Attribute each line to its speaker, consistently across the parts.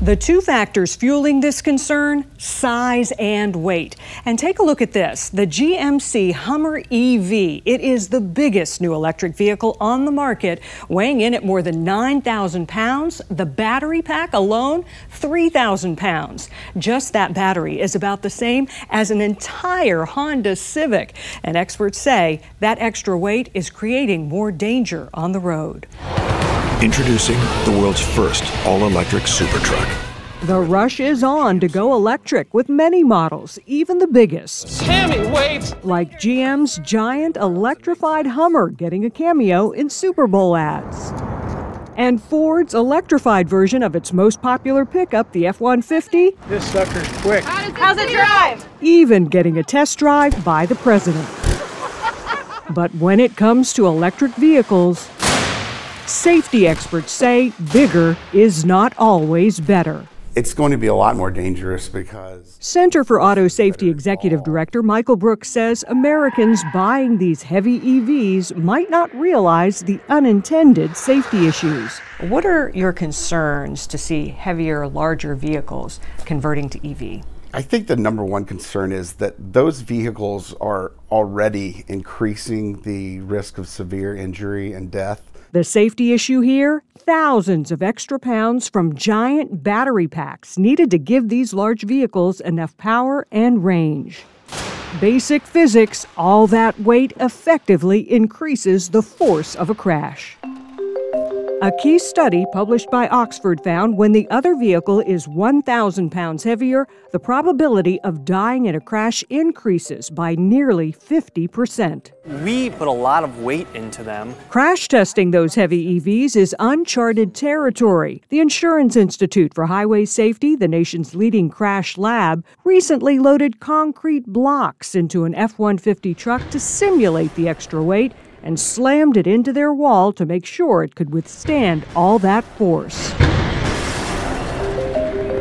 Speaker 1: The two factors fueling this concern, size and weight. And take a look at this, the GMC Hummer EV. It is the biggest new electric vehicle on the market, weighing in at more than 9,000 pounds. The battery pack alone, 3,000 pounds. Just that battery is about the same as an entire Honda Civic. And experts say that extra weight is creating more danger on the road.
Speaker 2: Introducing the world's first all-electric super truck.
Speaker 1: The rush is on to go electric with many models, even the biggest.
Speaker 3: Tammy, wait!
Speaker 1: Like GM's giant electrified Hummer getting a cameo in Super Bowl ads. And Ford's electrified version of its most popular pickup, the F-150.
Speaker 3: This sucker's quick.
Speaker 4: How's it drive?
Speaker 1: Even getting a test drive by the president. But when it comes to electric vehicles, safety experts say bigger is not always better.
Speaker 5: It's going to be a lot more dangerous because...
Speaker 1: Center for Auto Safety Executive Director Michael Brooks says Americans buying these heavy EVs might not realize the unintended safety issues. What are your concerns to see heavier, larger vehicles converting to EV?
Speaker 5: I think the number one concern is that those vehicles are already increasing the risk of severe injury and death.
Speaker 1: The safety issue here? Thousands of extra pounds from giant battery packs needed to give these large vehicles enough power and range. Basic physics, all that weight effectively increases the force of a crash. A key study published by Oxford found when the other vehicle is 1,000 pounds heavier, the probability of dying in a crash increases by nearly 50%.
Speaker 6: We put a lot of weight into them.
Speaker 1: Crash testing those heavy EVs is uncharted territory. The Insurance Institute for Highway Safety, the nation's leading crash lab, recently loaded concrete blocks into an F-150 truck to simulate the extra weight and slammed it into their wall to make sure it could withstand all that force.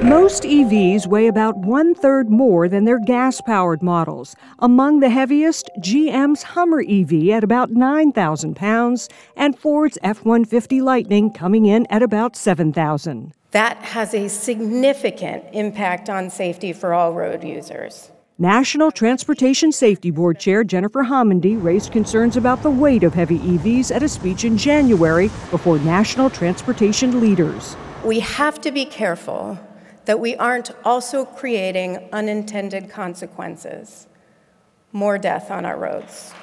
Speaker 1: Most EVs weigh about 1/3 more than their gas-powered models. Among the heaviest, GM's Hummer EV at about 9,000 pounds and Ford's F-150 Lightning coming in at about 7,000.
Speaker 4: That has a significant impact on safety for all road users.
Speaker 1: National Transportation Safety Board Chair Jennifer Homendy raised concerns about the weight of heavy EVs at a speech in January before national transportation leaders.
Speaker 4: We have to be careful that we aren't also creating unintended consequences. More death on our roads.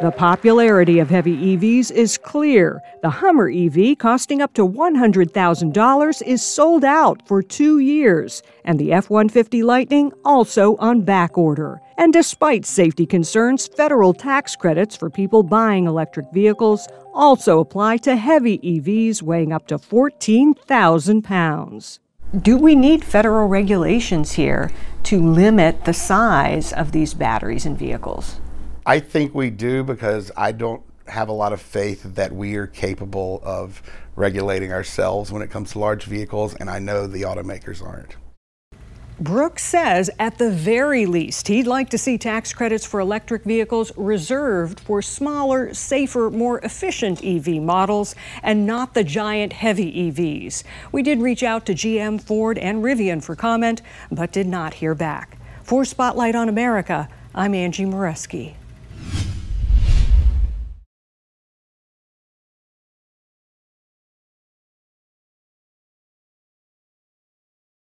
Speaker 1: The popularity of heavy EVs is clear. The Hummer EV, costing up to $100,000, is sold out for 2 years, and the F-150 Lightning also on back order. And despite safety concerns, federal tax credits for people buying electric vehicles also apply to heavy EVs weighing up to 14,000 pounds. Do we need federal regulations here to limit the size of these batteries in vehicles?
Speaker 5: I think we do, because I don't have a lot of faith that we are capable of regulating ourselves when it comes to large vehicles, and I know the automakers aren't.
Speaker 1: Brooks says at the very least, he'd like to see tax credits for electric vehicles reserved for smaller, safer, more efficient EV models and not the giant heavy EVs. We did reach out to GM, Ford, and Rivian for comment, but did not hear back. For Spotlight on America, I'm Angie Moreski.